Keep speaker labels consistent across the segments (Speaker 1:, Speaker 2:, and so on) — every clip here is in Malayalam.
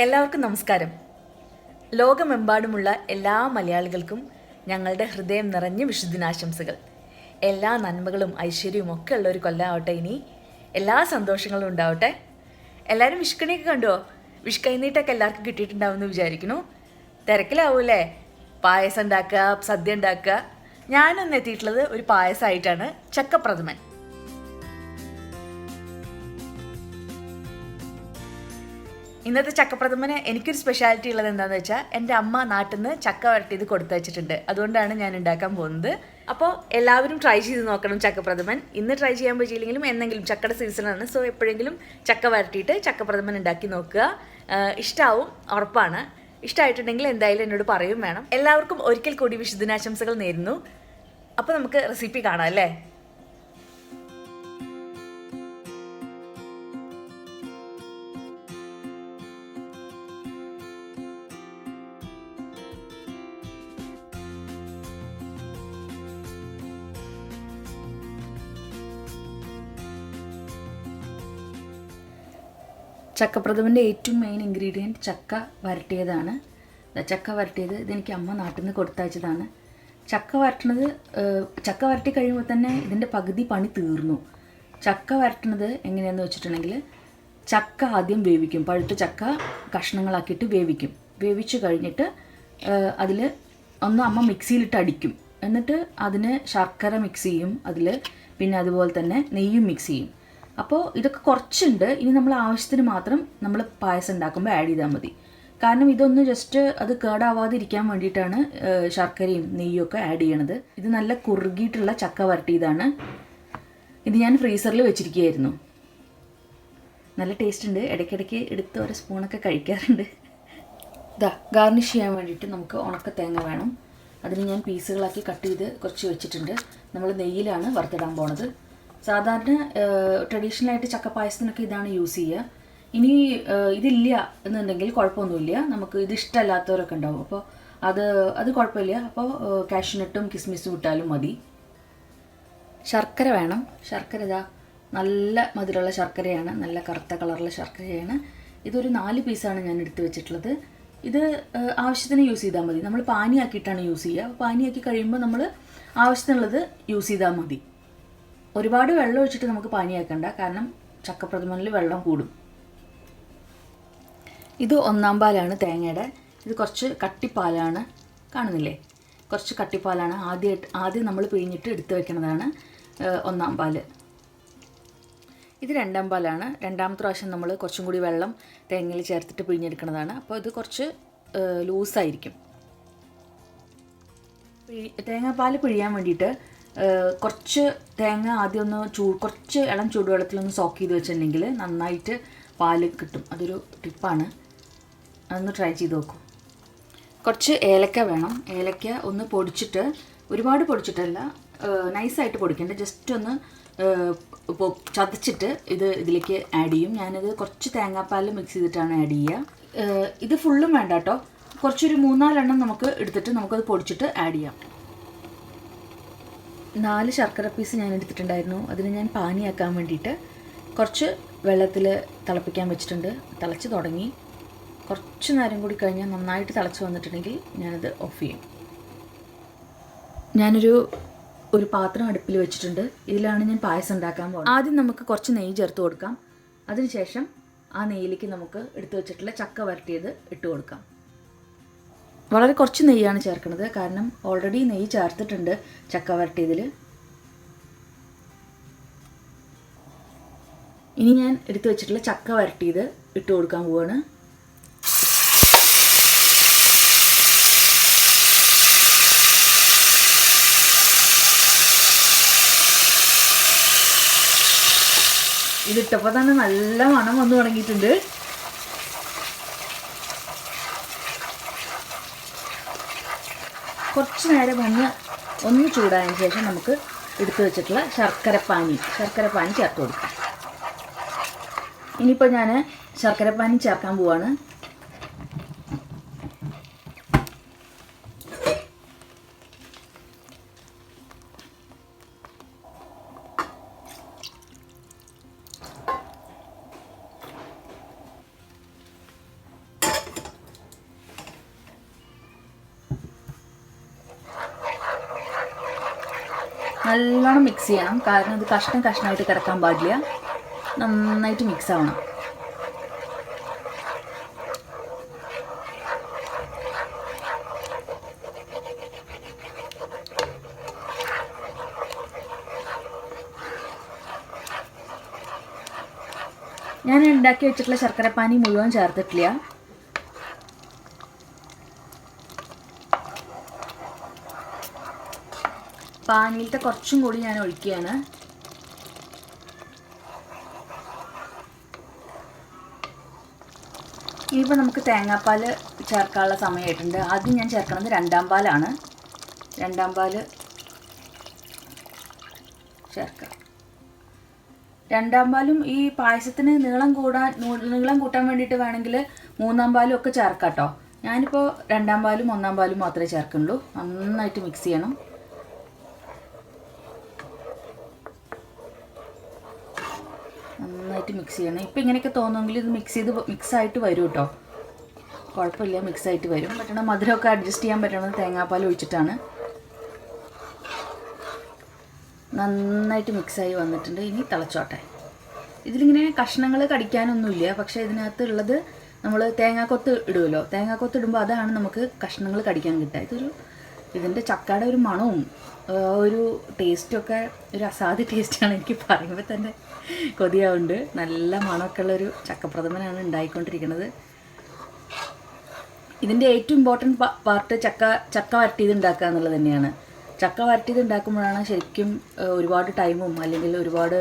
Speaker 1: എല്ലാവർക്കും നമസ്കാരം. ലോകമെമ്പാടുമുള്ള എല്ലാ മലയാളികൾക്കും ഞങ്ങളുടെ ഹൃദയം നിറഞ്ഞ വിഷുദിനാശംസകൾ. എല്ലാ നന്മകളും ഐശ്വര്യവും ഒക്കെ ഉള്ള ഒരു കൊല്ലമാവട്ടെ. ഇനി എല്ലാ സന്തോഷങ്ങളും ഉണ്ടാവട്ടെ. എല്ലാവരും വിഷുക്കണിയൊക്കെ കണ്ടുവോ? വിഷു കൈനീട്ടൊക്കെ എല്ലാവർക്കും കിട്ടിയിട്ടുണ്ടാവുമെന്ന് വിചാരിക്കുന്നു. തിരക്കിലാവൂലേ? പായസം ഉണ്ടാക്കുക, സദ്യ ഉണ്ടാക്കുക. ഞാനൊന്ന് എത്തിയിട്ടുള്ളത് ഒരു പായസമായിട്ടാണ്. ചക്കപ്രഥമൻ. ഇന്നത്തെ ചക്കപ്രഥമന് എനിക്കൊരു സ്പെഷ്യാലിറ്റി ഉള്ളത് എന്താണെന്ന് വെച്ചാൽ, എൻ്റെ അമ്മ നാട്ടിൽ നിന്ന് ചക്ക വരട്ടിയത് കൊടുത്തു വെച്ചിട്ടുണ്ട്. അതുകൊണ്ടാണ് ഞാൻ ഉണ്ടാക്കാൻ പോകുന്നത്. അപ്പോൾ എല്ലാവരും ട്രൈ ചെയ്ത് നോക്കണം ചക്കപ്രഥമൻ. ഇന്ന് ട്രൈ ചെയ്യാൻ പറ്റിയില്ലെങ്കിലും എന്നെങ്കിലും, ചക്കയുടെ സീസണാണ്. സോ എപ്പോഴെങ്കിലും ചക്ക വരട്ടിയിട്ട് ചക്കപ്രഥമൻ ഉണ്ടാക്കി നോക്കുക. ഇഷ്ടമാവും, ഉറപ്പാണ്. ഇഷ്ടമായിട്ടുണ്ടെങ്കിൽ എന്തായാലും എന്നോട് പറയും വേണം. എല്ലാവർക്കും ഒരിക്കൽ കൂടി വിഷുദിനാശംസകൾ നേരുന്നു. അപ്പോൾ നമുക്ക് റെസിപ്പി കാണാം അല്ലേ? ചക്കപ്രഥമൻ്റെ ഏറ്റവും മെയിൻ ഇൻഗ്രീഡിയൻറ്റ് ചക്ക വരട്ടിയതാണ്. ചക്ക വരട്ടിയത് ഇതെനിക്ക് അമ്മ നാട്ടിൽ നിന്ന് കൊടുത്തയച്ചതാണ്. ചക്ക വരട്ടി കഴിയുമ്പോൾ തന്നെ ഇതിൻ്റെ പകുതി പണി തീർന്നു. ചക്ക വരട്ടുന്നത് എങ്ങനെയാണെന്ന് വെച്ചിട്ടുണ്ടെങ്കിൽ, ചക്ക ആദ്യം വേവിക്കും. പഴുത്ത ചക്ക കഷ്ണങ്ങളാക്കിയിട്ട് വേവിക്കും. വേവിച്ച് കഴിഞ്ഞിട്ട് അതിൽ ഒന്ന് അമ്മ മിക്സിയിലിട്ട് അടിക്കും. എന്നിട്ട് അതിന് ശർക്കര മിക്സ് ചെയ്യും അതിൽ. പിന്നെ അതുപോലെ തന്നെ നെയ്യും മിക്സ് ചെയ്യും. അപ്പോൾ ഇതൊക്കെ കുറച്ചുണ്ട്. ഇനി നമ്മൾ ആവശ്യത്തിന് മാത്രം നമ്മൾ പായസം ഉണ്ടാക്കുമ്പോൾ ആഡ് ചെയ്താൽ മതി. കാരണം ഇതൊന്ന് ജസ്റ്റ് അത് കേടാവാതിരിക്കാൻ വേണ്ടിയിട്ടാണ് ശർക്കരയും നെയ്യും ഒക്കെ ആഡ് ചെയ്യണത്. ഇത് നല്ല കുറുകിയിട്ടുള്ള ചക്ക വരട്ടിയതാണ്. ഇത് ഞാൻ ഫ്രീസറിൽ വെച്ചിരിക്കുകയായിരുന്നു. നല്ല ടേസ്റ്റ് ഉണ്ട്. ഇടയ്ക്കിടയ്ക്ക് എടുത്ത് ഒരു സ്പൂണൊക്കെ കഴിക്കാറുണ്ട്. ഗാർണിഷ് ചെയ്യാൻ വേണ്ടിയിട്ട് നമുക്ക് ഉണക്ക തേങ്ങ വേണം. അതിന് ഞാൻ പീസുകളാക്കി കട്ട് ചെയ്ത് കുറച്ച് വെച്ചിട്ടുണ്ട്. നമ്മൾ നെയ്യിലാണ് വറുത്തിടാൻ പോണത്. സാധാരണ ട്രഡീഷണലായിട്ട് ചക്കപ്പായസത്തിനൊക്കെ ഇതാണ് യൂസ് ചെയ്യുക. ഇനി ഇതില്ല എന്നുണ്ടെങ്കിൽ കുഴപ്പമൊന്നുമില്ല. നമുക്ക് ഇത് ഇഷ്ടമല്ലാത്തവരൊക്കെ ഉണ്ടാവും. അപ്പോൾ അത് കുഴപ്പമില്ല. അപ്പോൾ കാഷ്യൂനട്ടും കിസ്മിസും ഇട്ടാലും മതി. ശർക്കര വേണം. ശർക്കര നല്ല മധുരമുള്ള ശർക്കരയാണ്. നല്ല കറുത്ത കളറുള്ള ശർക്കരയാണ്. ഇതൊരു 4 പീസാണ് ഞാൻ എടുത്ത് വെച്ചിട്ടുള്ളത്. ഇത് ആവശ്യത്തിന് യൂസ് ചെയ്താൽ മതി. നമ്മൾ പാനിയാക്കിയിട്ടാണ് യൂസ് ചെയ്യുക. പാനിയാക്കി കഴിയുമ്പോൾ നമ്മൾ ആവശ്യത്തിനുള്ളത് യൂസ് ചെയ്താൽ മതി. ഒരുപാട് വെള്ളം ഒഴിച്ചിട്ട് നമുക്ക് പാനിയാക്കണ്ട. കാരണം ചക്കപ്രഥമനിൽ വെള്ളം കൂടും. ഇത് 1-ാം പാലാണ് തേങ്ങയുടെ. ഇത് കുറച്ച് കട്ടിപ്പാലാണ്. കാണുന്നില്ലേ? കുറച്ച് കട്ടിപ്പാലാണ്. ആദ്യം നമ്മൾ പിഴിഞ്ഞിട്ട് എടുത്ത് വെക്കുന്നതാണ് 1-ാം പാല്. ഇത് 2-ാം പാലാണ്. 2-ാമത്തെ പ്രാവശ്യം നമ്മൾ കുറച്ചും കൂടി വെള്ളം തേങ്ങയിൽ ചേർത്തിട്ട് പിഴിഞ്ഞെടുക്കുന്നതാണ്. അപ്പോൾ ഇത് കുറച്ച് ലൂസായിരിക്കും. തേങ്ങാപ്പാൽ പിഴിയാൻ വേണ്ടിയിട്ട് കുറച്ച് തേങ്ങ ആദ്യം കുറച്ച് ഇളം ചൂടുവെള്ളത്തിലൊന്ന് സോക്ക് ചെയ്ത് വെച്ചിട്ടുണ്ടെങ്കിൽ നന്നായിട്ട് പാല് കിട്ടും. അതൊരു ടിപ്പാണ്. അതൊന്ന് ട്രൈ ചെയ്ത് നോക്കും. കുറച്ച് ഏലക്ക വേണം. ഏലക്ക ഒന്ന് പൊടിച്ചിട്ട്, ഒരുപാട് പൊടിച്ചിട്ടല്ല, നൈസായിട്ട് പൊടിക്കേണ്ട, ജസ്റ്റ് ഒന്ന് ചതച്ചിട്ട് ഇതിലേക്ക് ആഡ് ചെയ്യും. ഞാനിത് കുറച്ച് തേങ്ങാപ്പാൽ മിക്സ് ചെയ്തിട്ടാണ് ആഡ് ചെയ്യുക. ഇത് ഫുള്ളും വേണ്ട കേട്ടോ. കുറച്ചൊരു 3-4 എണ്ണം നമുക്ക് എടുത്തിട്ട് നമുക്കത് പൊടിച്ചിട്ട് ആഡ് ചെയ്യാം. 4 ശർക്കര പീസ് ഞാൻ എടുത്തിട്ടുണ്ടായിരുന്നു. അതിന് ഞാൻ പാനിയാക്കാൻ വേണ്ടിയിട്ട് കുറച്ച് വെള്ളത്തിൽ തിളപ്പിക്കാൻ വെച്ചിട്ടുണ്ട്. തിളച്ച് തുടങ്ങി. കുറച്ച് നേരം കൂടി കഴിഞ്ഞാൽ നന്നായിട്ട് തിളച്ച് വന്നിട്ടുണ്ടെങ്കിൽ ഞാനത് ഓഫ് ചെയ്യും. ഞാനൊരു പാത്രം അടുപ്പിൽ വെച്ചിട്ടുണ്ട്. ഇതിലാണ് ഞാൻ പായസം ഉണ്ടാക്കാൻ പോകുന്നത്. ആദ്യം നമുക്ക് കുറച്ച് നെയ്യ് ചേർത്ത് കൊടുക്കാം. അതിനുശേഷം ആ നെയ്യിലേക്ക് നമുക്ക് എടുത്തു വെച്ചിട്ടുള്ള ചക്ക വരട്ടിയത് ഇട്ട് കൊടുക്കാം. വളരെ കുറച്ച് നെയ്യാണ് ചേർക്കുന്നത്. കാരണം ഓൾറെഡി നെയ്യ് ചേർത്തിട്ടുണ്ട് ചക്ക വരട്ടിയതിൽ. ഇനി ഞാൻ എടുത്തു വെച്ചിട്ടുള്ള ചക്ക വരട്ടിയത് ഇട്ട് കൊടുക്കാൻ പോവാണ്. ഇതിട്ടപ്പോൾ തന്നെ നല്ല മണം വന്നു തുടങ്ങിയിട്ടുണ്ട്. കുറച്ച് നേരം ഒന്ന് ചൂടായതിന് ശേഷം നമുക്ക് എടുത്തു വെച്ചിട്ടുള്ള ശർക്കരപ്പാനി ചേർത്ത് കൊടുക്കാം. ഇനിയിപ്പോൾ ഞാൻ ശർക്കരപ്പാനി ചേർക്കാൻ പോവാണ്. നല്ലോണം മിക്സ് ചെയ്യണം, കാരണം ഇത് കഷ്ണമായിട്ട് കിടക്കാൻ പാടില്ല. നന്നായിട്ട് മിക്സ് ആവണം. ഞാൻ ഉണ്ടാക്കി വെച്ചിട്ടുള്ള ശർക്കരപ്പാനി മുഴുവൻ ചേർത്തിട്ടില്ല. പാനിയിലത്തെ കുറച്ചും കൂടി ഞാൻ ഒഴിക്കുകയാണ്. ഇനിയിപ്പോൾ നമുക്ക് തേങ്ങാപ്പാൽ ചേർക്കാനുള്ള സമയമായിട്ടുണ്ട്. ആദ്യം ഞാൻ ചേർക്കുന്നത് രണ്ടാം പാലാണ്. രണ്ടാം പാൽ ചേർക്കാം. രണ്ടാം പാലും ഈ പായസത്തിന് നീളം കൂട്ടാൻ വേണ്ടിയിട്ട് വേണമെങ്കിൽ മൂന്നാം പാലും ഒക്കെ ചേർക്കാം കേട്ടോ. ഞാനിപ്പോൾ രണ്ടാം പാലും ഒന്നാം പാലും മാത്രമേ ചേർക്കുള്ളൂ. നന്നായിട്ട് മിക്സ് ചെയ്യണം. നന്നായിട്ട് മിക്സ് ചെയ്യണം. ഇപ്പം ഇങ്ങനെയൊക്കെ തോന്നുമെങ്കിൽ ഇത് മിക്സായിട്ട് വരും കേട്ടോ. കുഴപ്പമില്ല, മിക്സായിട്ട് വരും. പറ്റണ മധുരമൊക്കെ അഡ്ജസ്റ്റ് ചെയ്യാൻ പറ്റണത് തേങ്ങാപ്പാൽ ഒഴിച്ചിട്ടാണ്. നന്നായിട്ട് മിക്സായി വന്നിട്ടുണ്ട്. ഇനി തിളച്ചോട്ടെ. ഇതിലിങ്ങനെ കഷ്ണങ്ങൾ കടിക്കാനൊന്നുമില്ല, പക്ഷേ ഇതിനകത്തുള്ളത് നമ്മൾ തേങ്ങാക്കൊത്ത് ഇടുമല്ലോ. തേങ്ങാക്കൊത്ത് ഇടുമ്പോൾ അതാണ് നമുക്ക് കഷ്ണങ്ങൾ കടിക്കാൻ കിട്ടുക. ഇതിൻ്റെ ചക്കയുടെ ഒരു മണവും ഒരു ടേസ്റ്റൊക്കെ ഒരു അസാധ്യ ടേസ്റ്റാണ്. എനിക്ക് പറയുമ്പോൾ തന്നെ കൊതിയാവുണ്ട്. നല്ല മണമൊക്കെ ഉള്ളൊരു ചക്കപ്രഥമനാണ് ഉണ്ടായിക്കൊണ്ടിരിക്കുന്നത്. ഇതിൻ്റെ ഏറ്റവും ഇമ്പോർട്ടൻറ്റ് പാർട്ട് ചക്ക വരട്ടിയത് ഉണ്ടാക്കുക എന്നുള്ളത് തന്നെയാണ്. ചക്ക വരട്ടിയത് ഉണ്ടാക്കുമ്പോഴാണ് ശരിക്കും ഒരുപാട് ടൈമും അല്ലെങ്കിൽ ഒരുപാട്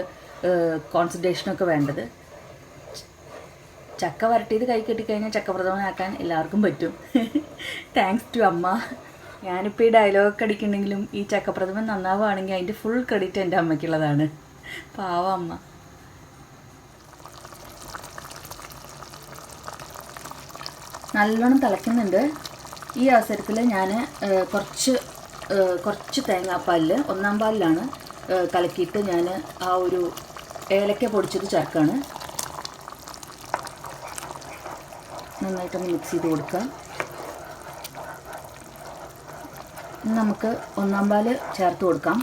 Speaker 1: കോൺസെൻട്രേഷനൊക്കെ വേണ്ടത്. ചക്ക വരട്ടിയത് കൈ കെട്ടിക്കഴിഞ്ഞാൽ ചക്കപ്രഥമനാക്കാൻ എല്ലാവർക്കും പറ്റും. താങ്ക്സ് ടു അമ്മ. ഞാനിപ്പോൾ ഈ ഡയലോഗൊക്കെ അടിക്കുന്നുണ്ടെങ്കിലും ഈ ചക്കപ്രഥമൻ നന്നാവുകയാണെങ്കിൽ അതിൻ്റെ ഫുൾ ക്രെഡിറ്റ് എൻ്റെ അമ്മയ്ക്കുള്ളതാണ്. പാവം അമ്മ. നല്ലോണം തിളയ്ക്കുന്നുണ്ട്. ഈ അവസരത്തിൽ ഞാൻ കുറച്ച് തേങ്ങാപ്പാലിൽ ഒന്നാം പാലിലാണ് കലക്കിയിട്ട് ഞാൻ ആ ഒരു ഏലക്ക പൊടിച്ചത് ചേർക്കുകയാണ്. നന്നായിട്ടൊന്ന് മിക്സ് ചെയ്ത് കൊടുക്കുക. നമുക്ക് ഒന്നാം പാൽ ചേർത്ത് കൊടുക്കാം.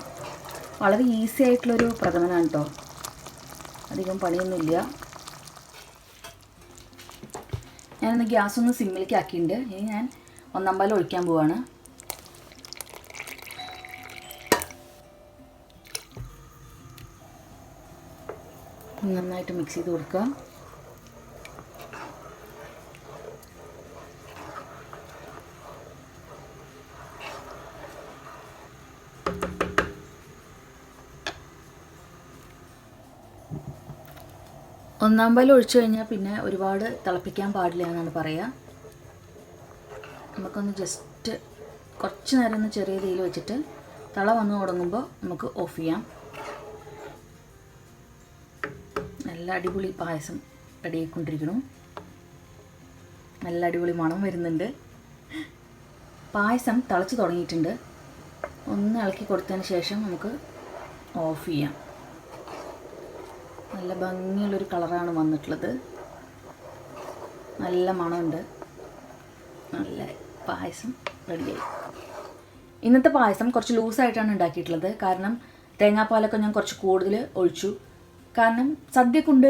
Speaker 1: വളരെ ഈസി ആയിട്ടുള്ളൊരു പ്രഥമനാണ് കേട്ടോ. അധികം പണിയൊന്നുമില്ല. ഞാനൊന്ന് ഗ്യാസൊന്ന് സിമ്മിലേക്ക് ആക്കിയിട്ടുണ്ട്. ഇനി ഞാൻ ഒന്നാം പാൽ ഒഴിക്കാൻ പോവാണ്. നന്നായിട്ട് മിക്സ് ചെയ്ത് കൊടുക്കുക. ഒന്നാം പാൽ ഒഴിച്ചു കഴിഞ്ഞാൽ പിന്നെ ഒരുപാട് തിളപ്പിക്കാൻ പാടില്ല എന്നാണ് പറയുക. നമുക്കൊന്ന് ജസ്റ്റ് കുറച്ച് നേരം ഒന്ന് ചെറിയ തീയിൽ വെച്ചിട്ട് തിള വന്ന് തുടങ്ങുമ്പോൾ നമുക്ക് ഓഫ് ചെയ്യാം. നല്ല അടിപൊളി പായസം റെഡിയായിക്കൊണ്ടിരിക്കണം. നല്ല അടിപൊളി മണം വരുന്നുണ്ട്. പായസം തിളച്ച് തുടങ്ങിയിട്ടുണ്ട്. ഒന്ന് ഇളക്കി കൊടുത്തതിന് ശേഷം നമുക്ക് ഓഫ് ചെയ്യാം. നല്ല ഭംഗിയുള്ളൊരു കളറാണ് വന്നിട്ടുള്ളത്. നല്ല മണമുണ്ട്. നല്ല പായസം റെഡിയായി. ഇന്നത്തെ പായസം കുറച്ച് ലൂസായിട്ടാണ് ഉണ്ടാക്കിയിട്ടുള്ളത്. കാരണം തേങ്ങാപ്പാലൊക്കെ ഞാൻ കുറച്ച് കൂടുതൽ ഒഴിച്ചു. കാരണം സദ്യ കൊണ്ട്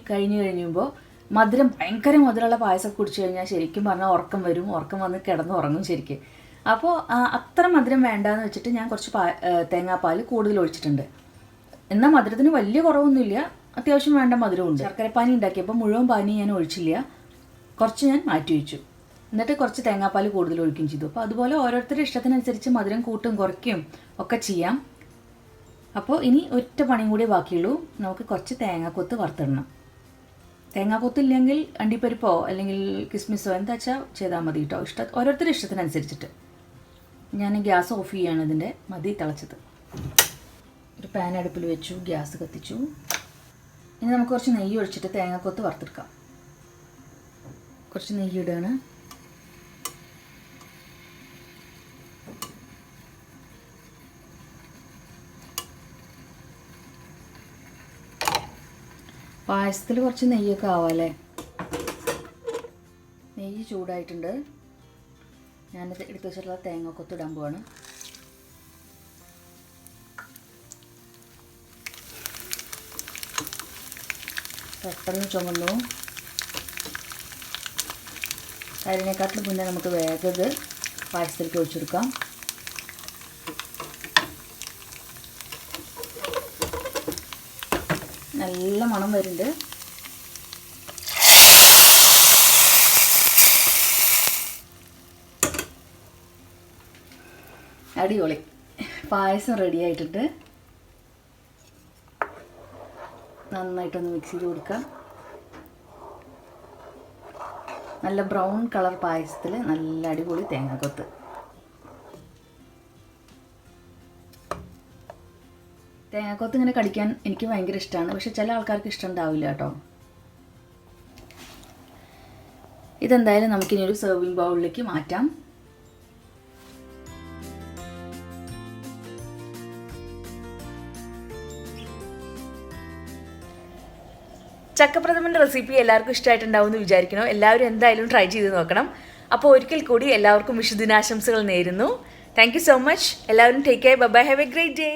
Speaker 1: കഴിയുമ്പോൾ ഭയങ്കര മധുരമുള്ള പായസം കുടിച്ചു കഴിഞ്ഞാൽ ശരിക്കും പറഞ്ഞാൽ ഉറക്കം വരും. ഉറക്കം വന്ന് കിടന്നുറങ്ങും ശരിക്കും. അപ്പോൾ അത്ര മധുരം വേണ്ടാന്ന് വെച്ചിട്ട് ഞാൻ കുറച്ച് തേങ്ങാപ്പാൽ കൂടുതൽ ഒഴിച്ചിട്ടുണ്ട്. എന്നാൽ മധുരത്തിന് വലിയ കുറവൊന്നുമില്ല. അത്യാവശ്യം വേണ്ട മധുരമുണ്ട്. ശർക്കരപ്പാനി ഉണ്ടാക്കിയപ്പോൾ മുഴുവൻ പാനി ഞാൻ ഒഴിച്ചില്ല. കുറച്ച് ഞാൻ മാറ്റി വെച്ചു. എന്നിട്ട് കുറച്ച് തേങ്ങാപ്പാൽ കൂടുതൽ ഒഴിക്കുകയും ചെയ്തു. അപ്പോൾ അതുപോലെ ഓരോരുത്തരുടെ ഇഷ്ടത്തിനനുസരിച്ച് മധുരം കൂട്ടും കുറയ്ക്കും ഒക്കെ ചെയ്യാം. അപ്പോൾ ഇനി ഒറ്റ പണിയും കൂടി ബാക്കിയുള്ളൂ. നമുക്ക് കുറച്ച് തേങ്ങാക്കൊത്ത് വറുത്തിടണം. തേങ്ങാക്കൊത്തില്ലെങ്കിൽ അണ്ടിപ്പരിപ്പോ അല്ലെങ്കിൽ കിസ്മിസോ എന്താ വെച്ചാൽ ചെയ്താൽ മതി കേട്ടോ. ഓരോരുത്തരുടെ ഇഷ്ടത്തിനനുസരിച്ചിട്ട്. ഞാൻ ഗ്യാസ് ഓഫ് ചെയ്യാണ്. ഇതിൻ്റെ മതി തിളച്ചത്. ഒരു പാൻ അടുപ്പിൽ വെച്ചു, ഗ്യാസ് കത്തിച്ചു. ഇനി നമുക്ക് കുറച്ച് നെയ്യ് ഒഴിച്ചിട്ട് തേങ്ങാക്കൊത്ത് വറുത്തെടുക്കാം. കുറച്ച് നെയ്യ് ഇടുകയാണ്. പായസത്തിൽ കുറച്ച് നെയ്യൊക്കെ ആവാമല്ലേ. നെയ്യ് ചൂടായിട്ടുണ്ട്. ഞാനത് എടുത്ത് വെച്ചിട്ടുള്ള തേങ്ങാക്കൊത്ത് ഇടാൻ പോവാണ്. പെട്ടെന്ന് ചുമന്നു. അതിനേക്കാട്ടിലും മുന്നേ നമുക്ക് വേഗം ഇത് പായസത്തിലേക്ക് ഒഴിച്ചെടുക്കാം. നല്ല മണം വരുന്നുണ്ട്. അടിപൊളി പായസം റെഡി ആയിട്ടുണ്ട്. നന്നായിട്ടൊന്ന് മിക്സ് ചെയ്ത് കൊടുക്കാം. നല്ല ബ്രൗൺ കളർ പായസത്തിൽ നല്ല അടിപൊളി തേങ്ങാക്കൊത്ത്. തേങ്ങാക്കൊത്ത് ഇങ്ങനെ കടിക്കാൻ എനിക്ക് ഭയങ്കര ഇഷ്ടമാണ്. പക്ഷെ ചില ആൾക്കാർക്ക് ഇഷ്ടം ഉണ്ടാവില്ല കേട്ടോ. ഇതെന്തായാലും നമുക്കിനി ഒരു സെർവിങ് ബൗളിലേക്ക് മാറ്റാം. ചക്കപ്രഥമൻ്റെ റെസിപ്പി എല്ലാവർക്കും ഇഷ്ടമായിട്ടുണ്ടാവും എന്ന് വിചാരിക്കണം. എല്ലാവരും എന്തായാലും ട്രൈ ചെയ്ത് നോക്കണം. അപ്പോൾ ഒരിക്കൽ കൂടി എല്ലാവർക്കും വിഷുദിനാശംസകൾ നേരുന്നു. Thank you so much. എല്ലാവരും take care. Bye bye. Have a great day.